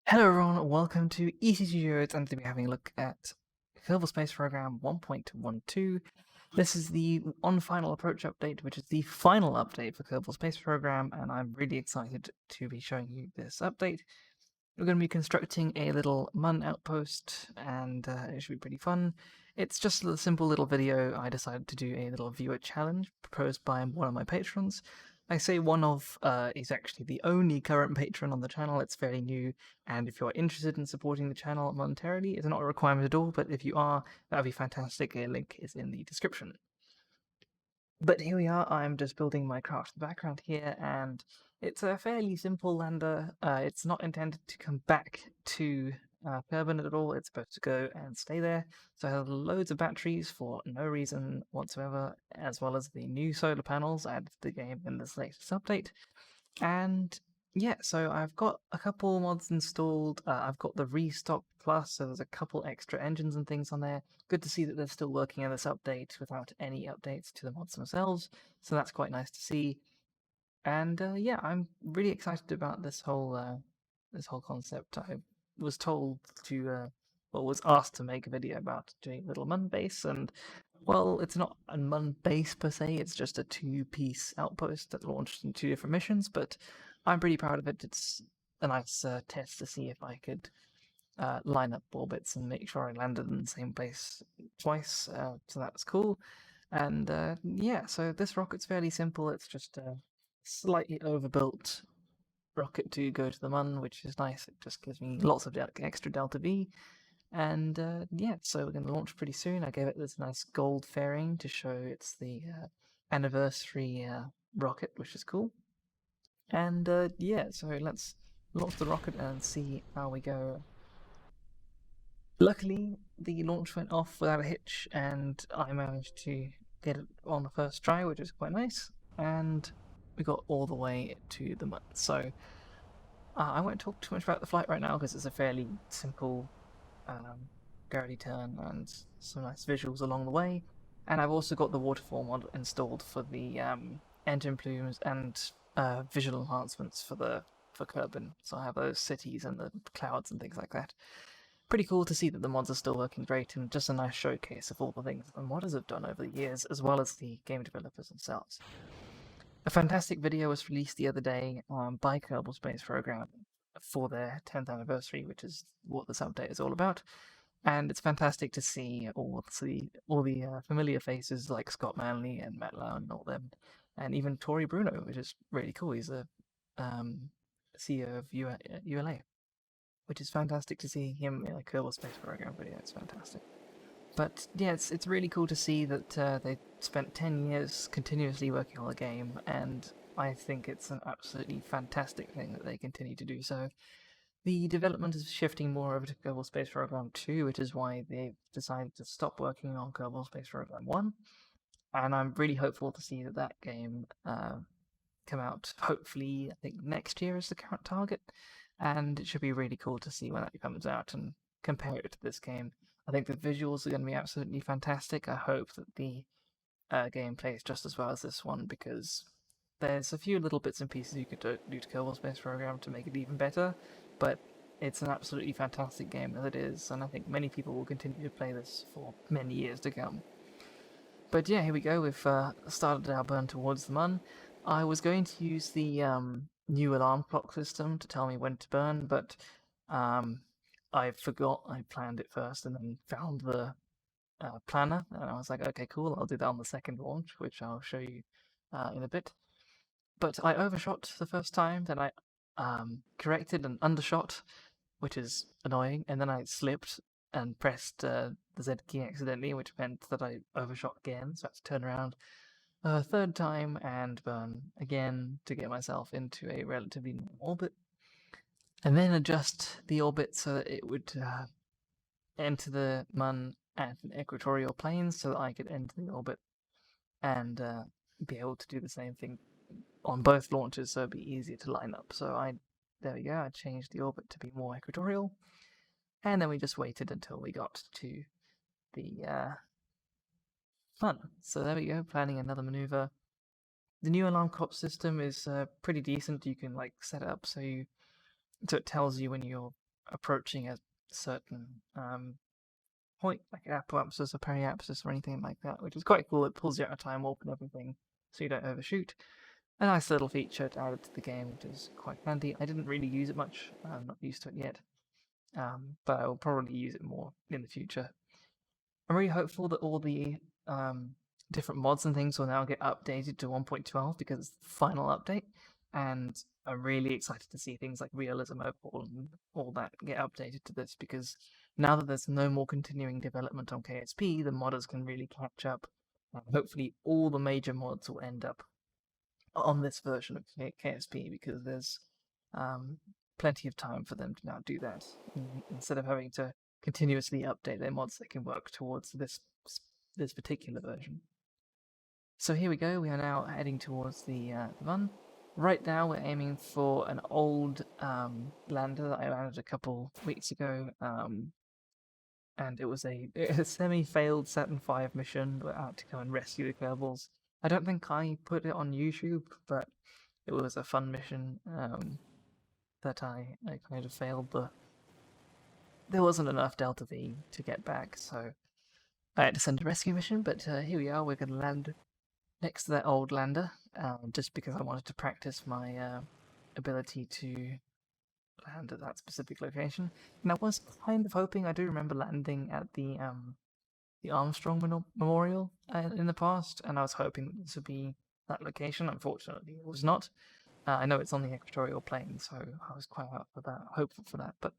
Hello everyone, welcome to EC Studios, and today we're having a look at Kerbal Space Program 1.12. This is the On Final Approach update, which is the final update for Kerbal Space Program, and I'm really excited to be showing you this update. We're going to be constructing a little Mun Outpost, and it should be pretty fun. It's just a simple little video. I decided to do a little viewer challenge proposed by one of my patrons. I say one of, is actually the only current patron on the channel. It's fairly new, and if you're interested in supporting the channel monetarily, it's not a requirement at all, but if you are, that would be fantastic. A link is in the description. But here we are, I'm just building my craft background here, and it's a fairly simple lander. It's not intended to come back to Kerbin at all, it's supposed to go and stay there. So I have loads of batteries for no reason whatsoever, as well as the new solar panels added to the game in this latest update. And yeah, so I've got a couple mods installed. I've got the Restock Plus, so there's a couple extra engines and things on there. Good to see that they're still working on this update without any updates to the mods themselves, so that's quite nice to see. And yeah, I'm really excited about this whole concept. I was told to, well, was asked to make a video about doing Little Mun base, and well, it's not a Mun base per se. It's just a two-piece outpost that launched in two different missions. But I'm pretty proud of it. It's a nice test to see if I could line up orbits and make sure I landed in the same place twice. So that was cool. And yeah, so this rocket's fairly simple. It's just a slightly overbuilt rocket to go to the Mun, which is nice. It just gives me lots of extra delta V. And yeah, so we're going to launch pretty soon. I gave it this nice gold fairing to show it's the anniversary rocket, which is cool. And yeah, so let's launch the rocket and see how we go. Luckily, the launch went off without a hitch, and I managed to get it on the first try, which is quite nice. And we got all the way to the Mun. So I won't talk too much about the flight right now because it's a fairly simple gravity turn and some nice visuals along the way. And I've also got the waterfall mod installed for the engine plumes and visual enhancements for Kerbin. So I have those cities and the clouds and things like that. Pretty cool to see that the mods are still working great, and just a nice showcase of all the things the modders have done over the years, as well as the game developers themselves. A fantastic video was released the other day by Kerbal Space Program for their 10th anniversary, which is what this update is all about. And it's fantastic to see all the familiar faces like Scott Manley and Matt Lown and all them, and even Tori Bruno, which is really cool. He's a CEO of ULA, which is fantastic to see him in a Kerbal Space Program video. It's fantastic. But yeah, it's really cool to see that they spent 10 years continuously working on the game, and I think it's an absolutely fantastic thing that they continue to do so. The development is shifting more over to Kerbal Space Program 2, which is why they've decided to stop working on Kerbal Space Program 1, and I'm really hopeful to see that game come out, hopefully, I think next year is the current target, and it should be really cool to see when that comes out and compare it to this game. I think the visuals are going to be absolutely fantastic. I hope that the game plays just as well as this one, because there's a few little bits and pieces you could do to Kerbal Space Program to make it even better, but it's an absolutely fantastic game as it is, and I think many people will continue to play this for many years to come. But yeah, here we go. We've started our burn towards the Mun. I was going to use the new alarm clock system to tell me when to burn, but I forgot I planned it first and then found the planner, and I was like, okay, cool, I'll do that on the second launch, which I'll show you in a bit. But I overshot the first time, then I corrected and undershot, which is annoying, and then I slipped and pressed the Z key accidentally, which meant that I overshot again, so I had to turn around a third time and burn again to get myself into a relatively normal orbit, and then adjust the orbit so that it would enter the Mun at an equatorial plane so that I could enter the orbit and be able to do the same thing on both launches, so it'd be easier to line up. So there we go, I changed the orbit to be more equatorial, and then we just waited until we got to the Mun. So there we go, planning another maneuver. The new alarm clock system is pretty decent. You can like set it up so it tells you when you're approaching a certain point, like apoapsis or periapsis or anything like that, which is quite cool. It pulls you out of time warp and everything, so you don't overshoot. A nice little feature to add to the game, which is quite handy. I didn't really use it much. I'm not used to it yet, but I will probably use it more in the future. I'm really hopeful that all the different mods and things will now get updated to 1.12 because it's the final update, and I'm really excited to see things like Realism Overhaul and all that get updated to this, because now that there's no more continuing development on KSP, the modders can really catch up, and hopefully all the major mods will end up on this version of KSP, because there's plenty of time for them to now do that. Instead of having to continuously update their mods, they can work towards this particular version. So here we go, we are now heading towards the run. Right now we're aiming for an old lander that I landed a couple weeks ago, and it was a semi-failed Saturn V mission. We're out to go and rescue the Kerbals. I don't think I put it on YouTube, but it was a fun mission that I kind of failed. There wasn't enough Delta V to get back, so I had to send a rescue mission. But here we are, we're going to land next to that old lander, just because I wanted to practice my ability to land at that specific location. And I was kind of hoping, I do remember landing at the Armstrong Memorial in the past, and I was hoping that this would be that location. Unfortunately, it was not. I know it's on the equatorial plane, so I was quite hopeful for that. But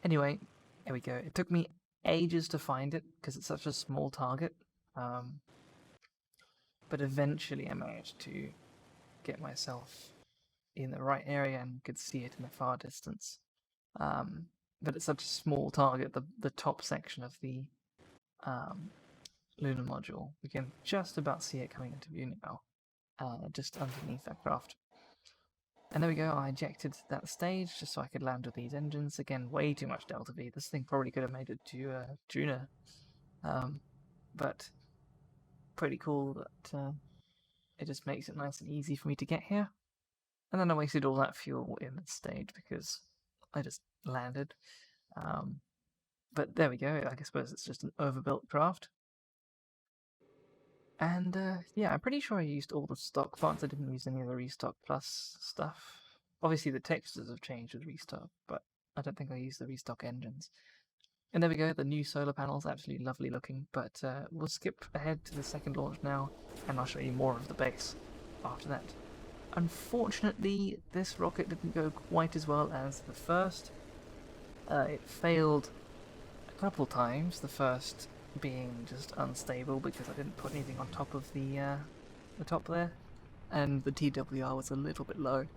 anyway, here we go. It took me ages to find it because it's such a small target, but eventually I managed to get myself in the right area and could see it in the far distance. But it's such a small target, the top section of the lunar module. We can just about see it coming into view now, just underneath that craft. And there we go, I ejected that stage just so I could land with these engines. Again, way too much Delta V. This thing probably could have made it to Juna. But pretty cool that it just makes it nice and easy for me to get here. And then I wasted all that fuel in the stage because I just landed. But there we go, I suppose it's just an overbuilt craft. And yeah, I'm pretty sure I used all the stock parts. I didn't use any of the Restock Plus stuff. Obviously the textures have changed with Restock, but I don't think I used the Restock engines. And there we go, the new solar panels, absolutely lovely looking. But we'll skip ahead to the second launch now, and I'll show you more of the base after that. Unfortunately, this rocket didn't go quite as well as the first. It failed a couple times, the first being just unstable because I didn't put anything on top of the top there, and the TWR was a little bit low.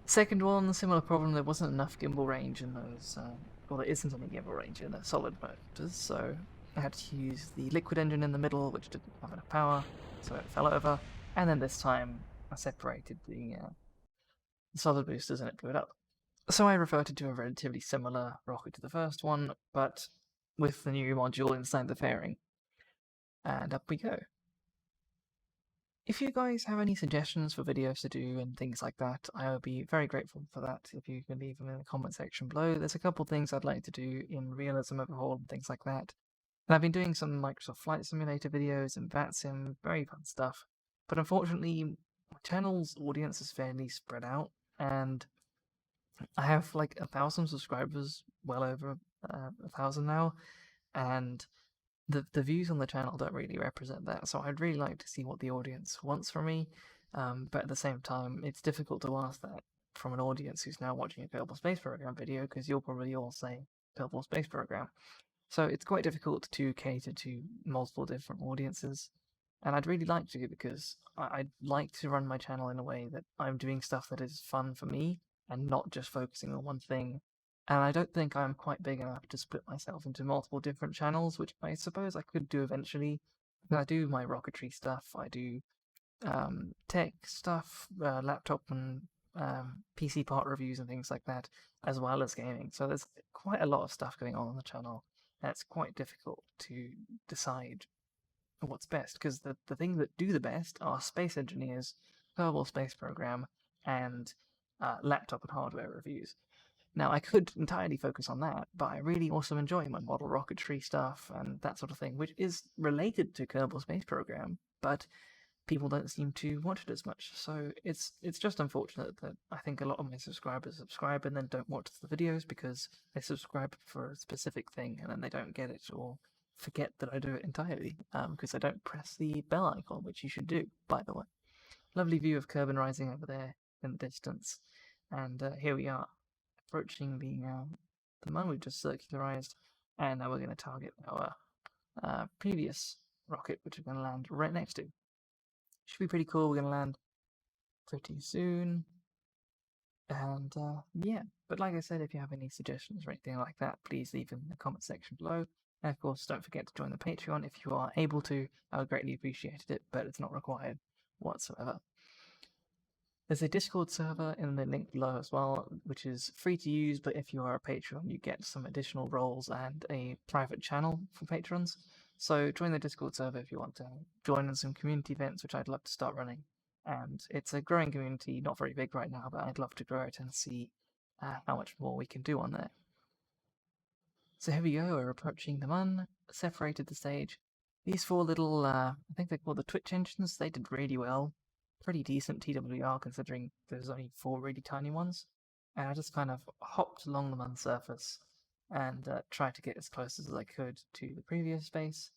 Second one, similar problem, there wasn't enough gimbal range in those, well, there isn't any gimbal range in the solid motors, so I had to use the liquid engine in the middle, which didn't have enough power, so it fell over, and then this time I separated the solid boosters and it blew it up. So I reverted to a relatively similar rocket to the first one, but with the new module inside the fairing. And up we go. If you guys have any suggestions for videos to do and things like that, I would be very grateful for that if you can leave them in the comment section below. There's a couple things I'd like to do in Realism Overhaul and things like that. And I've been doing some Microsoft Flight Simulator videos and VATSIM, very fun stuff. But unfortunately, my channel's audience is fairly spread out, and I have like 1,000 subscribers, well over 1,000 now, and the views on the channel don't really represent that. So I'd really like to see what the audience wants from me, but at the same time, it's difficult to ask that from an audience who's now watching a Kerbal Space Program video, because you'll probably all say Kerbal Space Program. So it's quite difficult to cater to multiple different audiences. And I'd really like to, because I'd like to run my channel in a way that I'm doing stuff that is fun for me and not just focusing on one thing. And I don't think I'm quite big enough to split myself into multiple different channels, which I suppose I could do eventually. I do my rocketry stuff, I do tech stuff, laptop and PC part reviews and things like that, as well as gaming. So there's quite a lot of stuff going on the channel, and it's quite difficult to decide what's best, because the things that do the best are space engineers, Kerbal Space Program, and laptop and hardware reviews. Now, I could entirely focus on that, but I really also enjoy my model rocketry stuff and that sort of thing, which is related to Kerbal Space Program, but people don't seem to watch it as much. So it's just unfortunate that I think a lot of my subscribers subscribe and then don't watch the videos because they subscribe for a specific thing and then they don't get it or forget that I do it entirely because I don't press the bell icon, which you should do, by the way. Lovely view of Kerbin Rising over there in the distance, and here we are approaching the Mun we've just circularized, and now we're going to target our previous rocket, which we're going to land right next to. Should be pretty cool. We're going to land pretty soon. And yeah, but like I said, if you have any suggestions or anything like that, please leave in the comment section below. And of course, don't forget to join the Patreon if you are able to. I would greatly appreciate it, but it's not required whatsoever. There's a Discord server in the link below as well, which is free to use, but if you are a Patreon, you get some additional roles and a private channel for patrons. So join the Discord server if you want to join in some community events, which I'd love to start running. And it's a growing community, not very big right now, but I'd love to grow it and see how much more we can do on there. So here we go, we're approaching the Mun, separated the stage. These four little, I think they're called the Twitch engines, they did really well. Pretty decent TWR considering there's only 4 really tiny ones. And I just kind of hopped along the Mun surface and tried to get as close as I could to the previous space.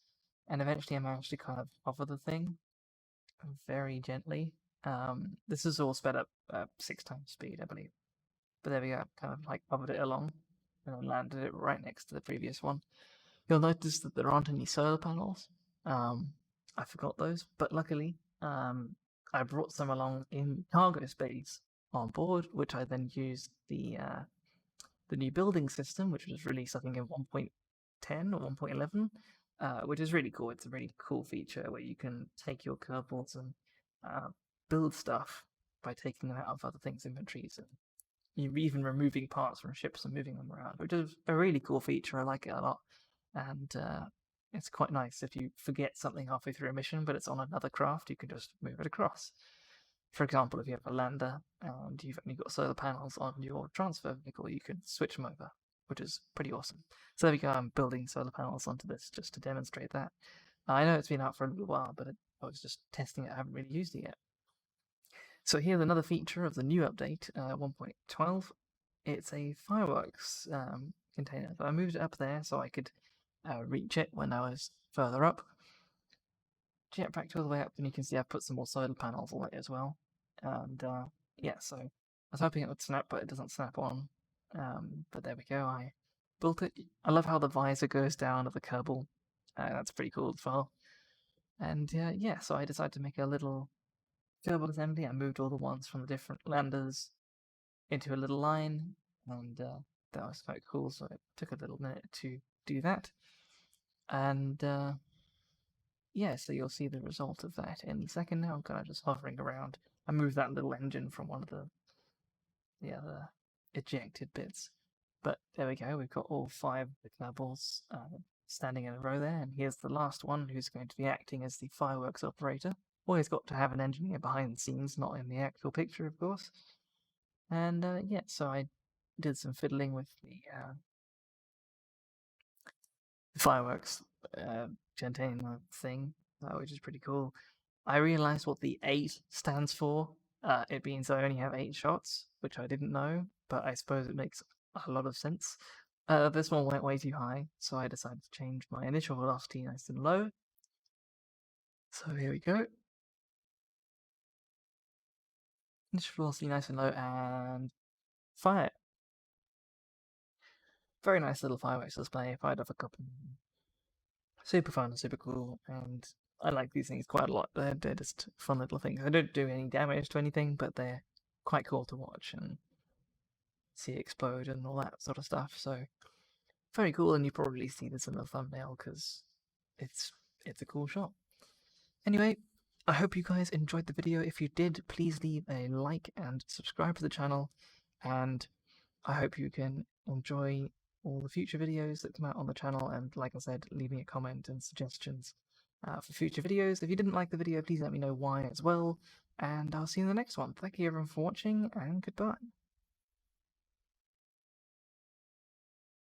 And eventually I managed to kind of hover the thing very gently. This is all sped up 6 times speed, I believe. But there we go, kind of like hovered it along and then landed it right next to the previous one. You'll notice that there aren't any solar panels. I forgot those, but luckily I brought some along in cargo space on board, which I then used the new building system, which was released I think in 1.10 or 1.11, which is really cool. It's a really cool feature where you can take your Kerbals and build stuff by taking them out of other things' inventories, and you're even removing parts from ships and moving them around, which is a really cool feature. I like it a lot, and it's quite nice if you forget something halfway through a mission, but it's on another craft, you can just move it across. For example, if you have a lander and you've only got solar panels on your transfer vehicle, you can switch them over, which is pretty awesome. So there we go, I'm building solar panels onto this just to demonstrate that. I know it's been out for a little while, but I was just testing it, I haven't really used it yet. So here's another feature of the new update, 1.12. It's a fireworks container. So I moved it up there so I could reach it when I was further up. Jetpacked all the way up, and you can see I've put some more solar panels on it as well. And yeah, so I was hoping it would snap, but it doesn't snap on. But there we go, I built it. I love how the visor goes down of the Kerbal. That's pretty cool as well. And yeah, so I decided to make a little Kerbal assembly. I moved all the ones from the different landers into a little line, and that was quite cool, so it took a little minute to do that. And yeah, so you'll see the result of that any second now. I'm kind of just hovering around. I moved that little engine from one of the other ejected bits. But there we go, we've got all 5 of the Kerbals standing in a row there, and here's the last one who's going to be acting as the fireworks operator. Always got to have an engineer behind the scenes, not in the actual picture, of course. And yeah, so I did some fiddling with the fireworks container thing, which is pretty cool. I realized what the 8 stands for. It means I only have 8 shots, which I didn't know, but I suppose it makes a lot of sense. This one went way too high, so I decided to change my initial velocity nice and low. So here we go. Initial velocity nice and low, and fire. Very nice little fireworks display. Fired off a couple. Super fun, super cool, and I like these things quite a lot. They're just fun little things. They don't do any damage to anything, but they're quite cool to watch and see explode and all that sort of stuff. So very cool, and you probably see this in the thumbnail because it's a cool shot. Anyway, I hope you guys enjoyed the video. If you did, please leave a like and subscribe to the channel, and I hope you can enjoy all the future videos that come out on the channel, and like I said, leave me a comment and suggestions for future videos. If you didn't like the video, please let me know why as well, and I'll see you in the next one. Thank you everyone for watching, and goodbye.